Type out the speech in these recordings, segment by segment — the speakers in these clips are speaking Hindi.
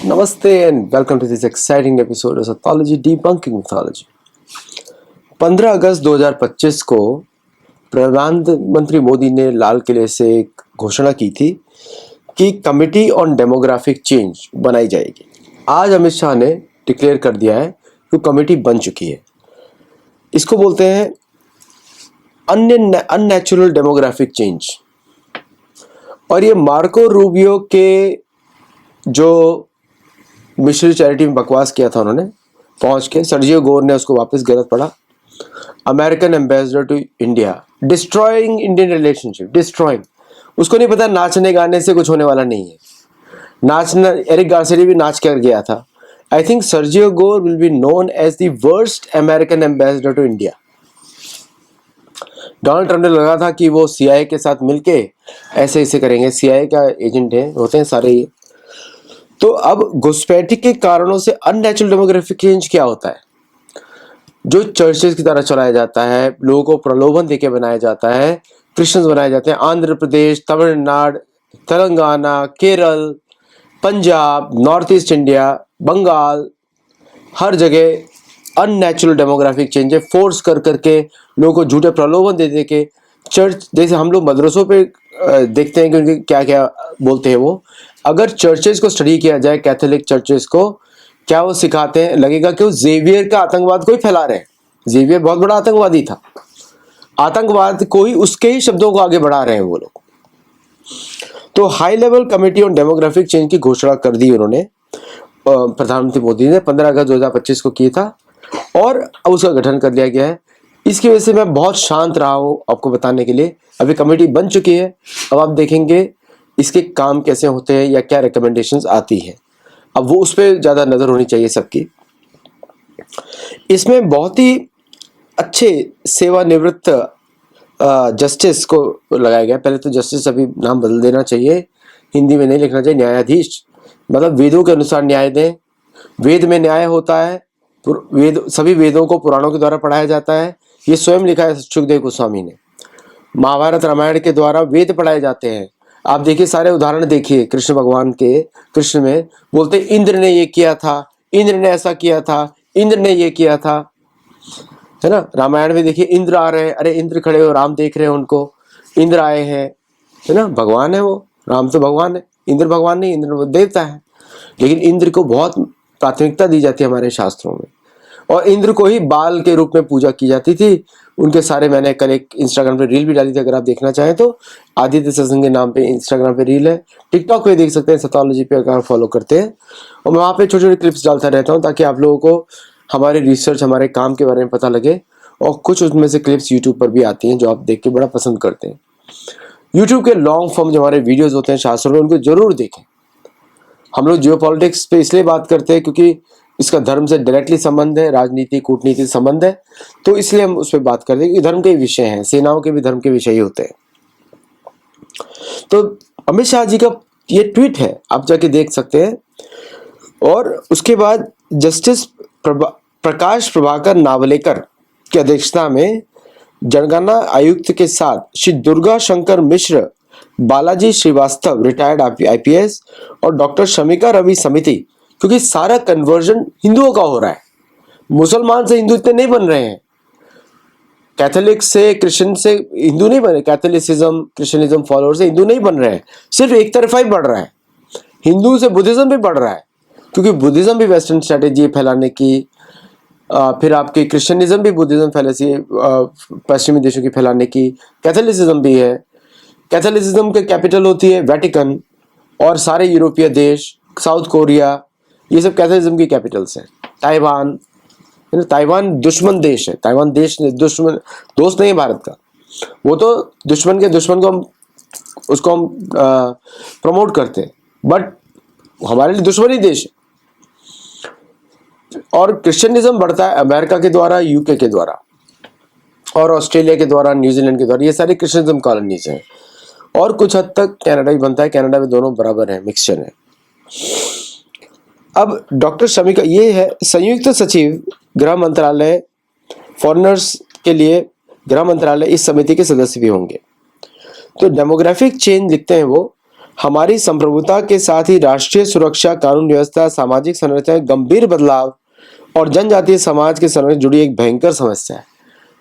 Namaste and welcome to this exciting episode of Pathology Debunking Mythology। 15 अगस्त 2025 को प्रधानमंत्री मोदी ने लाल किले से एक घोषणा की थी कि कमिटी ऑन डेमोग्राफिक चेंज बनाई जाएगी। आज अमित शाह ने डिक्लेयर कर दिया है कि कमिटी बन चुकी है। इसको बोलते हैं अननेचुरल डेमोग्राफिक चेंज। और ये मार्को रूबियो के जो मिशनरी चैरिटी में बकवास किया था उन्होंने पहुंच के, सर्जियो गोर ने उसको वापस गलत पढ़ा। American ambassador to India, destroying Indian relationship, destroying. उसको नहीं पता नाचने गाने से कुछ होने वाला नहीं है। नाचना, एरिक गार्सिया भी नाच कर गया था। I think Sergio Gor will be known as the worst American ambassador to India. Donald Trump ने लगा था कि वो सीआईए के साथ मिलके ऐसे ऐसे करेंगे। सीआईए का एजेंट है, होते हैं सारे ये। तो अब घुसपैठी के कारणों से अननेचुरल डेमोग्राफिक चेंज क्या होता है? जो चर्चेस की तरह चलाया जाता है, लोगों को प्रलोभन देके बनाया जाता है, क्रिश्चियंस बनाए जाते हैं। Andhra Pradesh, Tamil Nadu, Telangana, Kerala, Punjab, north east India, Bengal, हर जगह अननेचुरल डेमोग्राफिक चेंज है। फोर्स कर करके लोगों को झूठे प्रलोभन दे दे के चर्च, जैसे हम लोग मदरसों पे देखते हैं कि उनके क्या क्या बोलते हैं वो। अगर चर्चेस को स्टडी किया जाए, कैथोलिक चर्चेस को, क्या वो सिखाते हैं, लगेगा कि वो जेवियर का आतंकवाद को ही फैला रहे हैं। जेवियर बहुत बड़ा आतंकवादी था। आतंकवाद को ही, उसके ही शब्दों को आगे बढ़ा रहे हैं वो लोग। तो high level committee on demographic change की घोषणा कर दी उन्होंने, प्रधानमंत्री मोदी ने 15 अगस्त 2025 को किया था और अब उसका गठन कर लिया गया है। इसकी वजह से मैं बहुत शांत रहा हूँ आपको बताने के लिए। अभी कमेटी बन चुकी है, अब आप देखेंगे इसके काम कैसे होते हैं या क्या रिकमेंडेशंस आती है। अब वो उस पर ज़्यादा नज़र होनी चाहिए सबकी। इसमें बहुत ही अच्छे सेवानिवृत्त जस्टिस को लगाया गया। पहले तो जस्टिस अभी नाम बदल देना चाहिए, हिंदी में नहीं लिखना चाहिए, न्यायाधीश। मतलब वेदों के अनुसार न्याय दें। वेद में न्याय होता है, सभी वेदों को पुराणों के द्वारा पढ़ाया जाता है। ये स्वयं लिखा है सुखदेव गोस्वामी ने। महाभारत रामायण के द्वारा वेद पढ़ाए जाते हैं। आप देखिए, सारे उदाहरण देखिए कृष्ण भगवान के। कृष्ण में बोलते इंद्र ने ये किया था, इंद्र ने ऐसा किया था, इंद्र ने ये किया था, है ना। रामायण में देखिए इंद्र आ रहे हैं, अरे इंद्र खड़े हो, राम देख रहे हैं उनको, इंद्र आए हैं, है ना। भगवान है वो, राम तो भगवान है, इंद्र भगवान नहीं, इंद्र देवता है। लेकिन इंद्र को बहुत प्राथमिकता दी जाती है हमारे शास्त्रों में। और इंद्र को ही बाल के रूप में पूजा की जाती थी। उनके सारे, मैंने कल एक इंस्टाग्राम पे रील भी डाली थी, अगर आप देखना चाहें तो आदित्य सत्संग के नाम पे इंस्टाग्राम पे रील है। टिकटॉक पे देख सकते हैं, सतोलॉजी पे अगर फॉलो करते हैं। और मैं वहाँ पे छोटे छोटे क्लिप्स डालता रहता हूँ ताकि आप लोगों को हमारे रिसर्च, हमारे काम के बारे में पता लगे। और कुछ उसमें से क्लिप्स यूट्यूब पर भी आती हैं जो आप देख के बड़ा पसंद करते हैं। यूट्यूब के लॉन्ग फॉर्म जो हमारे वीडियोज होते हैं शास्त्रों में, उनको जरूर देखें। हम लोग जियोपॉलिटिक्स पे इसलिए बात करते हैं क्योंकि इसका धर्म से डायरेक्टली संबंध है, राजनीति कूटनीति से संबंध है, तो इसलिए हम उस पर बात करते हैं कि धर्म के विषय हैं, सेनाओं के भी धर्म के विषय ही होते हैं। तो अमित शाह जी का ये ट्वीट है, आप जाके देख सकते हैं। और उसके बाद जस्टिस प्रकाश प्रभाकर नावलेकर की अध्यक्षता में जनगणना आयुक्त के साथ श्री दुर्गा शंकर मिश्र, बालाजी श्रीवास्तव रिटायर्ड आईपीएस और डॉक्टर शमिका रवि समिति, क्योंकि सारा कन्वर्जन हिंदुओं का हो रहा है। मुसलमान से हिंदू इतने नहीं बन रहे हैं, कैथोलिक से क्रिश्चियन से हिंदू नहीं बन रहे, कैथोलिसिज्म क्रिश्चियनिज्म फॉलोअर से हिंदू नहीं बन रहे हैं। सिर्फ एक तरफा ही बढ़ रहा है। हिंदू से बुद्धिज्म भी बढ़ रहा है, क्योंकि बुद्धिज्म भी वेस्टर्न स्ट्रेटेजी है फैलाने की। फिर आपकी क्रिश्चियनिज्म भी बुद्धिज्म फैले पश्चिमी देशों की फैलाने की। कैथोलिसिज्म भी है। कैथोलिसिज्म के कैपिटल होती है वेटिकन, और सारे यूरोपीय देश, साउथ कोरिया, ये सब कैथोलिज्म की कैपिटल्स हैं। ताइवान, ताइवान दुश्मन देश है। ताइवान देश दुश्मन, दोस्त नहीं है भारत का। वो तो दुश्मन के दुश्मन को उसको हम प्रमोट करते हैं, बट हमारे लिए दुश्मन ही देश है। और क्रिश्चियनिज्म बढ़ता है अमेरिका के द्वारा, यूके के द्वारा, और ऑस्ट्रेलिया के द्वारा, न्यूजीलैंड के द्वारा। ये सारी क्रिश्चियनिज्म कॉलोनीज हैं। और कुछ हद तक कनाडा भी बनता है। कनाडा में दोनों बराबर है, मिक्सचर है। अब डॉक्टर शमिका, ये है संयुक्त सचिव गृह मंत्रालय, फॉरेनर्स के लिए गृह मंत्रालय, इस समिति के सदस्य भी होंगे। तो डेमोग्राफिक चेंज लिखते हैं वो, हमारी संप्रभुता के साथ ही राष्ट्रीय सुरक्षा, कानून व्यवस्था, सामाजिक संरचना में गंभीर बदलाव और जनजातीय समाज के संरक्षण जुड़ी एक भयंकर समस्या है।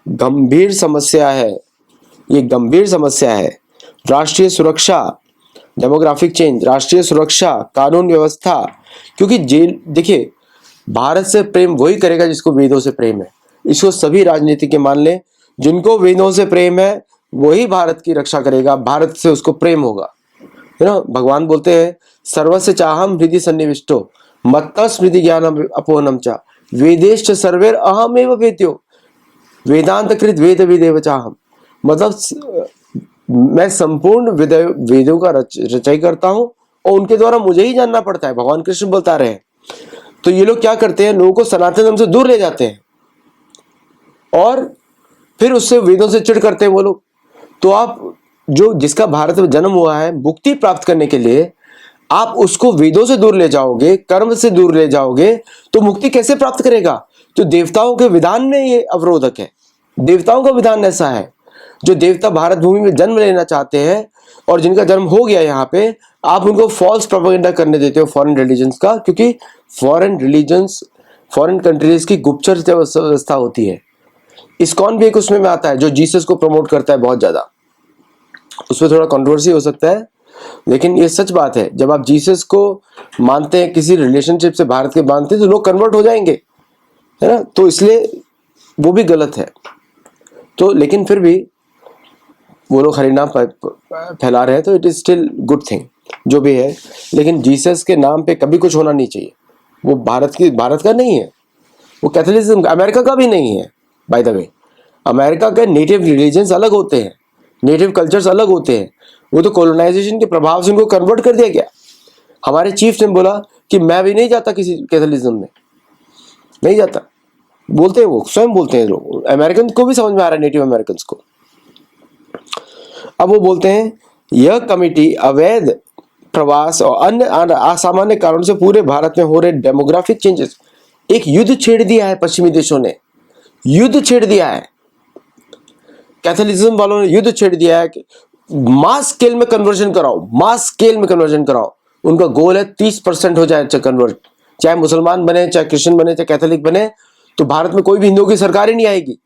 गंभीर समस्या है, ये गंभीर समस्या है। राष्ट्रीय सुरक्षा, डेमोग्राफिक चेंज, राष्ट्रीय सुरक्षा, कानून व्यवस्था, क्योंकि जेल देखिए, भारत से प्रेम वही करेगा जिसको वेदों से प्रेम है। इसको सभी राजनीति के मान लें, जिनको वेदों से प्रेम है वही भारत की रक्षा करेगा, भारत से उसको प्रेम होगा। है ना, भगवान बोलते हैं सर्वस्य चाहम हृदि सन्निविष्टो मत्तः स्मृति ज्ञानम अपोहनम चा वेदेश्च सर्वैर अहमेव वेद्यो वेदांत कृत वेद विदेव चाहम। मतलब मैं संपूर्ण वेदों का रचय करता हूँ और उनके द्वारा मुझे ही जानना पड़ता है, भगवान कृष्ण बता रहे हैं। तो ये लोग क्या करते हैं, लोगों को सनातन धर्म से दूर ले जाते हैं और फिर उससे वेदों से चिढ़ करते हैं वो लोग। तो आप जो जिसका भारत में जन्म हुआ है मुक्ति प्राप्त करने के लिए, आप उसको वेदों से दूर ले जाओगे, कर्म से दूर ले जाओगे, तो मुक्ति कैसे प्राप्त करेगा? तो देवताओं के विधान में ये अवरोधक है। देवताओं का विधान ऐसा है, जो देवता भारत भूमि में जन्म लेना चाहते हैं और जिनका जन्म हो गया यहाँ पे, आप उनको फॉल्स प्रोपेगेंडा करने देते हो फॉरेन रिलीजन्स का, क्योंकि फॉरेन रिलीजन्स, फॉरेन कंट्रीज की गुप्तचर व्यवस्था होती है। इस्कॉन भी एक उसमें में आता है जो जीसस को प्रमोट करता है बहुत ज्यादा। उसमें थोड़ा कंट्रोवर्सी हो सकता है, लेकिन ये सच बात है। जब आप जीसस को मानते हैं, किसी रिलेशनशिप से भारत के मानते हैं, तो लोग कन्वर्ट हो जाएंगे, है ना। तो इसलिए वो भी गलत है। तो लेकिन फिर भी वो लोग हरिनाम फैला रहे हैं, तो it is still good thing जो भी है। लेकिन जीसस के नाम पे कभी कुछ होना नहीं चाहिए। वो भारत का नहीं है, वो कैथोलिज्म अमेरिका का भी नहीं है। बाय द वे, अमेरिका के नेटिव रिलीजन्स अलग होते हैं, नेटिव कल्चर्स अलग होते हैं। वो तो कॉलोनाइजेशन के प्रभाव से उनको कन्वर्ट कर दिया गया। हमारे चीफ ने बोला कि मैं भी नहीं जाता किसी कैथोलिज्म में, नहीं जाता, बोलते हैं, वो स्वयं बोलते हैं। लोग अमेरिकन को भी समझ में आ रहा है, नेटिव अमेरिकन को। अब वो बोलते हैं यह कमिटी अवैध प्रवास और अन्य असामान्य कारणों से पूरे भारत में हो रहे डेमोग्राफिक चेंजेस, एक युद्ध छेड़ दिया है पश्चिमी देशों ने, युद्ध छेड़ दिया है। कैथोलिज्म वालों ने युद्ध छेड़ दिया है कि मास स्केल में कन्वर्जन कराओ, मास स्केल में कन्वर्जन कराओ। उनका गोल है 30% हो जाए कन्वर्ट, चाहे मुसलमान बने, चाहे क्रिश्चियन बने, चाहे कैथोलिक बने। तो भारत में कोई भी हिंदुओं की सरकार ही नहीं आएगी,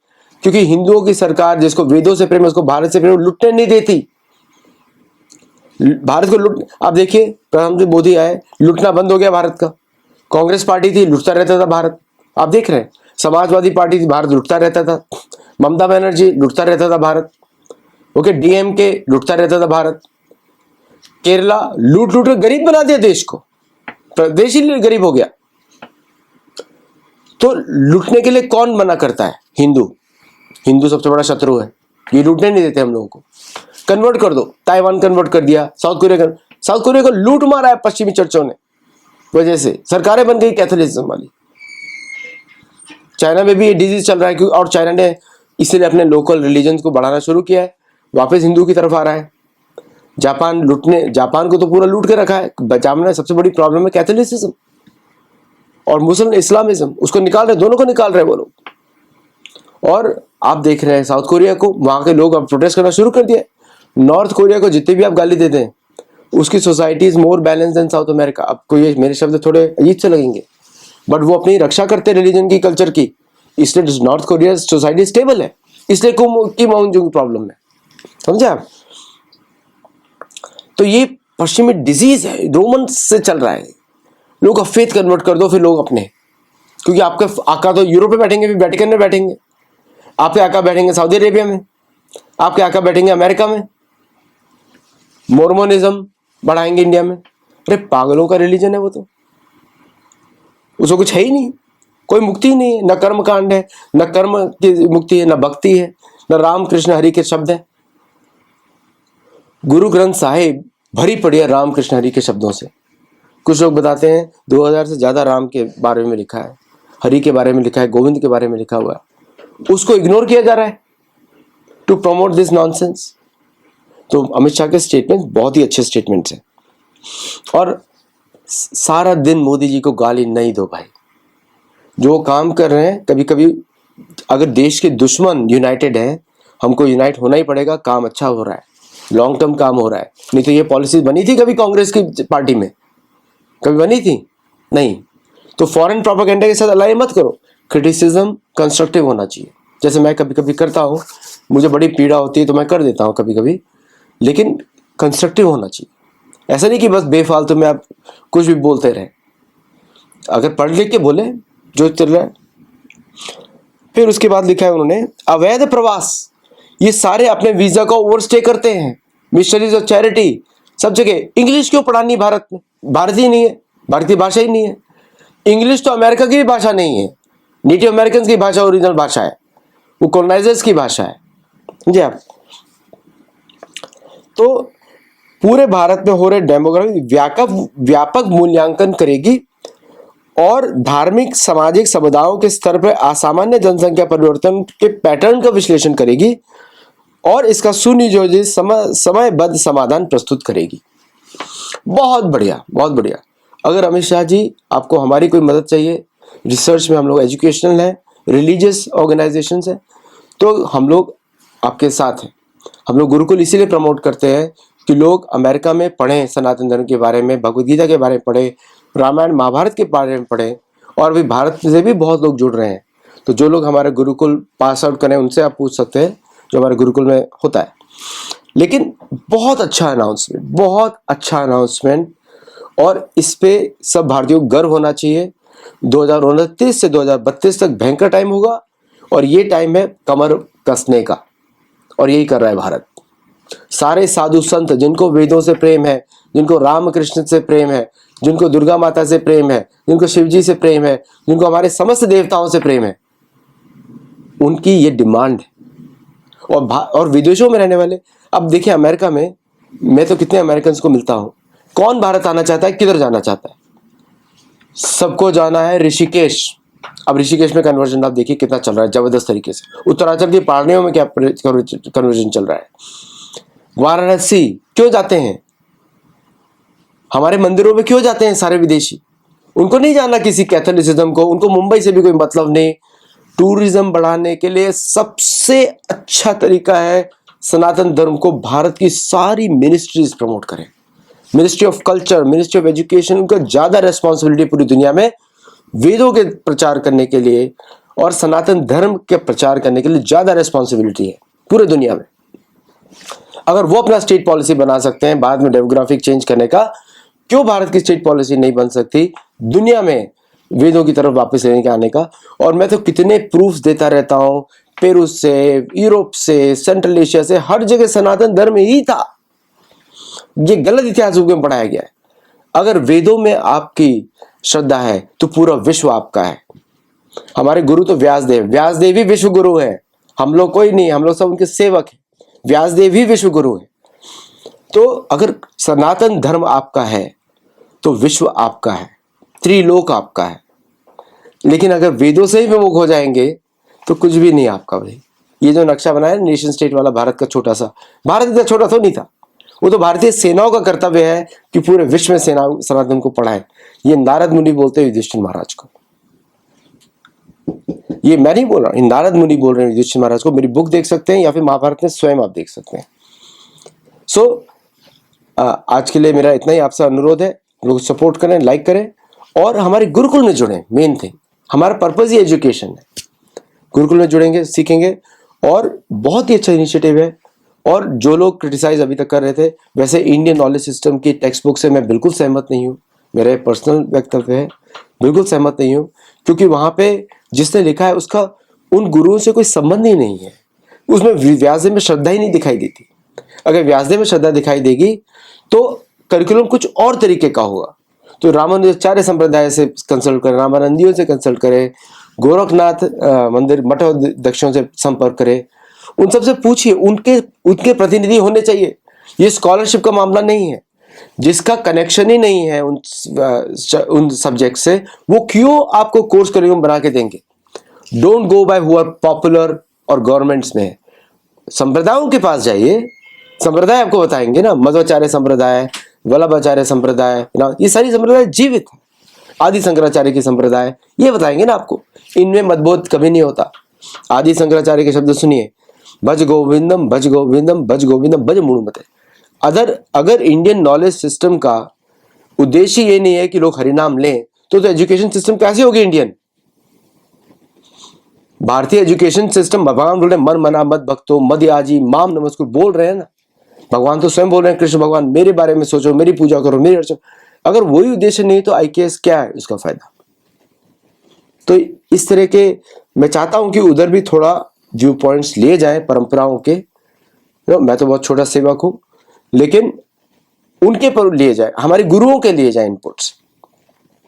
क्योंकि हिंदुओं की सरकार जिसको वेदों से प्रेम है, उसको भारत से प्रेम लुटने नहीं देती। भारत को लुट, आप देखिए प्रधानमंत्री मोदी आए, लुटना बंद हो गया भारत का। कांग्रेस पार्टी थी, लुटता रहता था भारत, आप देख रहे हैं। समाजवादी पार्टी थी, भारत लुटता रहता था। ममता बनर्जी लुटता रहता था भारत, ओके, डीएमके लुटता रहता था भारत। केरला लूट लूट कर गरीब बना दिया देश को, देश ही गरीब हो गया। तो लूटने के लिए कौन मना करता है? हिंदू। हिंदू सबसे बड़ा शत्रु है, ये लूटने नहीं देते हम लोगों को। कन्वर्ट कर दो, ताइवान कन्वर्ट कर दिया, साउथ कोरिया को लूट मारा है पश्चिमी चर्चों ने, वजह से सरकारें बन गई कैथोलिज्म वाली। चाइना में भी ये डिजीज चल रहा है, क्योंकि और चाइना ने इसलिए अपने लोकल रिलीजन को बढ़ाना शुरू किया है, वापस हिंदू की तरफ आ रहा है। जापान को तो पूरा लूट के रखा है। जापान में सबसे बड़ी प्रॉब्लम है कैथोलिसिज्म और मुस्लिम इस्लामिज्म, उसको निकाल रहे, दोनों को निकाल रहे वो लोग। और आप देख रहे हैं साउथ कोरिया को, वहां के लोग अब प्रोटेस्ट करना शुरू कर दिया। नॉर्थ कोरिया को जितने भी आप गाली देते हैं, उसकी society is more balance than South America. आपको ये मेरे शब्द थोड़े अजीब से लगेंगे, बट वो अपनी रक्षा करते रिलीजन की, कल्चर की, इसलिए नॉर्थ कोरिया सोसाइटी स्टेबल है, इसलिए की माउंजों की प्रॉब्लम है, समझे आप। तो ये पश्चिमी डिजीज है, रोमन से चल रहा है। लोग का फेथ कन्वर्ट कर दो, फिर लोग अपने, क्योंकि आपके आका तो यूरोप में बैठेंगे, फिर वेटिकन में बैठेंगे, आपके आका बैठेंगे सऊदी अरेबिया में, आपके आका बैठेंगे अमेरिका में, मोर्मोनिज्म बढ़ाएंगे इंडिया में। अरे पागलों का रिलीजन है वो, तो उसको कुछ है ही नहीं, कोई मुक्ति ही नहीं है। न कर्म कांड है, न कर्म की मुक्ति है, न भक्ति है, न राम कृष्ण हरि के शब्द है। गुरु ग्रंथ साहिब भरी पड़ी है राम कृष्ण हरि के शब्दों से। कुछ लोग बताते हैं 2000 से ज्यादा राम के बारे में लिखा है, हरि के बारे में लिखा है, गोविंद के बारे में लिखा हुआ है, उसको इग्नोर किया जा रहा है टू प्रमोट दिस नॉनसेंस। तो अमित शाह के स्टेटमेंट बहुत ही अच्छे स्टेटमेंट्स हैं। और सारा दिन मोदी जी को गाली नहीं दो भाई, जो काम कर रहे हैं। कभी कभी अगर देश के दुश्मन यूनाइटेड हैं, हमको यूनाइट होना ही पड़ेगा, काम अच्छा हो रहा है। लॉन्ग टर्म काम हो रहा है। नहीं तो ये पॉलिसी बनी थी कभी कांग्रेस की पार्टी में? कभी बनी थी? नहीं। तो फॉरेन प्रोपेगेंडा के साथ अलाइ मत करो। क्रिटिसिज्म कंस्ट्रक्टिव होना चाहिए, जैसे मैं कभी कभी करता हूँ, मुझे बड़ी पीड़ा होती है तो मैं कर देता हूँ कभी कभी, लेकिन कंस्ट्रक्टिव होना चाहिए। ऐसा नहीं कि बस बेफालतू में आप कुछ भी बोलते रहे। अगर पढ़ लिख के बोले जो चल रहा है। फिर उसके बाद लिखा है उन्होंने, अवैध प्रवास, ये सारे अपने वीजा का ओवरस्टे करते हैं। मिशनरीज ऑफ चैरिटी सब जगह। इंग्लिश क्यों पढ़ानी भारत में? भारतीय नहीं है, भारतीय भाषा ही नहीं है। इंग्लिश तो अमेरिका की भी भाषा नहीं है, नेटिव अमेरिकन की भाषा, ओरिजिनल भाषा है, वो कॉलोनाइजर्स की भाषा है जी आप। तो पूरे भारत में हो रहे डेमोग्राफी व्यापक मूल्यांकन करेगी और धार्मिक सामाजिक समुदायों के स्तर पर असामान्य जनसंख्या परिवर्तन के पैटर्न का विश्लेषण करेगी और इसका सुनियोजित समयबद्ध समाधान प्रस्तुत करेगी। बहुत बढ़िया, बहुत बढ़िया। अगर अमित शाह जी आपको हमारी कोई मदद चाहिए, रिसर्च में हम लोग एजुकेशनल हैं, रिलीजियस ऑर्गेनाइजेशंस हैं, तो हम लोग आपके साथ हैं। हम लोग गुरुकुल इसीलिए प्रमोट करते हैं कि लोग अमेरिका में पढ़ें, सनातन धर्म के बारे में, भगवद गीता के बारे में पढ़ें, रामायण महाभारत के बारे में पढ़ें। और अभी भारत से भी बहुत लोग जुड़ रहे हैं, तो जो लोग हमारे गुरुकुल पास आउट करें उनसे आप पूछ सकते हैं, जो हमारे गुरुकुल में होता है। लेकिन बहुत अच्छा अनाउंसमेंट, बहुत अच्छा अनाउंसमेंट, और इस पे सब भारतीयों को गर्व होना चाहिए। 2029 से 2032 तक भयंकर टाइम होगा, और ये टाइम है कमर कसने का, और यही कर रहा है भारत। सारे साधु संत जिनको वेदों से प्रेम है, जिनको राम कृष्ण से प्रेम है, जिनको दुर्गा माता से प्रेम है, जिनको शिव जी से प्रेम है, जिनको हमारे समस्त देवताओं से प्रेम है, उनकी ये डिमांड है। और विदेशों में रहने वाले, अब देखिए अमेरिका में मैं तो कितने अमेरिकन को मिलता हूं, कौन भारत आना चाहता है, किधर जाना चाहता है? सबको जाना है ऋषिकेश। अब ऋषिकेश में कन्वर्जन आप देखिए कितना चल रहा है, जबरदस्त तरीके से। उत्तराखंड की पहाड़ियों में क्या कन्वर्जन चल रहा है। वाराणसी क्यों जाते हैं? हमारे मंदिरों में क्यों जाते हैं सारे विदेशी? उनको नहीं जाना किसी कैथोलिसिज्म को, उनको मुंबई से भी कोई मतलब नहीं। टूरिज्म बढ़ाने के लिए सबसे अच्छा तरीका है सनातन धर्म को भारत की सारी मिनिस्ट्रीज प्रमोट करें। Ministry of culture, ministry of education, उनका ज्यादा रेस्पॉन्सिबिलिटी पूरी दुनिया में वेदों के प्रचार करने के लिए और सनातन धर्म के प्रचार करने के लिए ज्यादा रेस्पॉन्सिबिलिटी है पूरे दुनिया में। अगर वो अपना स्टेट पॉलिसी बना सकते हैं बाद में डेमोग्राफिक चेंज करने का, क्यों भारत की स्टेट पॉलिसी नहीं बन सकती दुनिया में वेदों की तरफ वापस लेने के आने का? और मैं तो कितने प्रूफ्स देता रहता हूं, पेरू से, यूरोप से, सेंट्रल एशिया से, हर जगह सनातन धर्म ही था। ये गलत इतिहास में पढ़ाया गया है। अगर वेदों में आपकी श्रद्धा है तो पूरा विश्व आपका है। हमारे गुरु तो व्यासदेव ही विश्व गुरु है। हम लोग कोई नहीं, हम लोग सब उनके सेवक हैं। व्यासदेव ही विश्व गुरु है। तो अगर सनातन धर्म आपका है तो विश्व आपका है, त्रिलोक आपका है। लेकिन अगर वेदों से ही विमुख हो जाएंगे तो कुछ भी नहीं आपका भाई। ये जो नक्शा बनाया नेशन स्टेट वाला भारत का छोटा सा, भारत इतना छोटा तो नहीं था, वो तो भारतीय सेनाओं का कर्तव्य है कि पूरे विश्व में सेना सनातन को पढ़ाए। ये नारद मुनि बोलते हैं युधिष्ठिर महाराज को, ये मैं नहीं बोल रहा, नारद मुनि बोल रहे हैं युधिष्ठिर महाराज को। मेरी बुक देख सकते हैं या फिर महाभारत में स्वयं आप देख सकते हैं। सो आज के लिए मेरा इतना ही आपसे अनुरोध है, लोग सपोर्ट करें, लाइक करें और हमारे गुरुकुल में जुड़ें। मेन थिंग, हमारा पर्पज ही एजुकेशन है। गुरुकुल में जुड़ेंगे, सीखेंगे, और बहुत ही अच्छा इनिशिएटिव है। और जो लोग क्रिटिसाइज अभी तक कर रहे थे, वैसे इंडियन नॉलेज सिस्टम की टेक्स्ट बुक से मैं बिल्कुल सहमत नहीं हूँ। मेरा पर्सनल वक्तव्य है, बिल्कुल सहमत नहीं हूँ, क्योंकि वहां पे जिसने लिखा है उसका उन गुरुओं से कोई संबंध ही नहीं है। उसमें व्यासदेव में श्रद्धा ही नहीं दिखाई देती। अगर व्यासदेव में श्रद्धा दिखाई देगी तो करिकुलम कुछ और तरीके का होगा। तो रामानुजाचार्य संप्रदाय से कंसल्ट करें, रामानंदियों से कंसल्ट करें, गोरखनाथ मंदिर मठोध्यक्षों से संपर्क करें, उन सबसे पूछिए, उनके प्रतिनिधि होने चाहिए। ये स्कॉलरशिप का मामला नहीं है। जिसका कनेक्शन ही नहीं है उन सब्जेक्ट से, वो क्यों आपको कोर्स करिकुलम बना के देंगे? Don't go by who are popular और गवर्नमेंट्स में। संप्रदायों के पास जाइए, संप्रदाय आपको बताएंगे ना, मध्वाचार्य संप्रदाय, वल्लभाचार्य संप्रदाय, ये सारी संप्रदाय जीवित है। आदि शंकराचार्य की संप्रदाय, ये बताएंगे ना आपको। इनमें मतभेद कभी नहीं होता। आदि शंकराचार्य के शब्द सुनिए, भज गोविंदम भज गोविंदम भज गोविंदम भज मूढ़मते। अगर इंडियन नॉलेज सिस्टम का उद्देश्य ये नहीं है कि लोग हरिनाम लें, तो एजुकेशन सिस्टम कैसे होगी इंडियन? भारतीय एजुकेशन सिस्टम, भगवान बोल रहे हैं मन मना मत भक्तो मद याजी माम नमस्कुर, बोल रहे हैं ना, भगवान तो स्वयं बोल रहे हैं, कृष्ण भगवान मेरे बारे में सोचो, मेरी पूजा करो, मेरी अर्चना। अगर वही उद्देश्य नहीं तो IKS क्या है उसका फायदा? तो इस तरह के मैं चाहता हूं कि उधर भी थोड़ा व्यू पॉइंट्स लिए जाएं परंपराओं के। मैं तो बहुत छोटा सेवक हूं, लेकिन उनके पर लिए जाए, हमारे गुरुओं के लिए जाए इनपुट्स,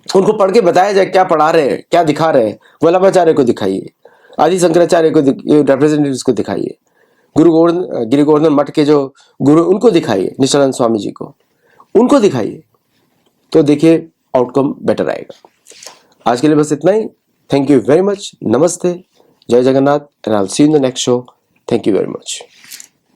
उनको पढ़ के बताया जाए क्या पढ़ा रहे हैं, क्या दिखा रहे हैं। वल्लभाचार्य को दिखाइए, आदि शंकराचार्य को रिप्रेजेंटेटिव्स को दिखाइए, गिरि गोवर्धन मठ के जो गुरु उनको दिखाइए, निष्ठानंद स्वामी जी को, उनको दिखाइए, तो देखिए आउटकम बेटर आएगा। आज के लिए बस इतना ही। Thank you very much. नमस्ते, जय Jagannath, and I will see you in the next show. Thank you very much.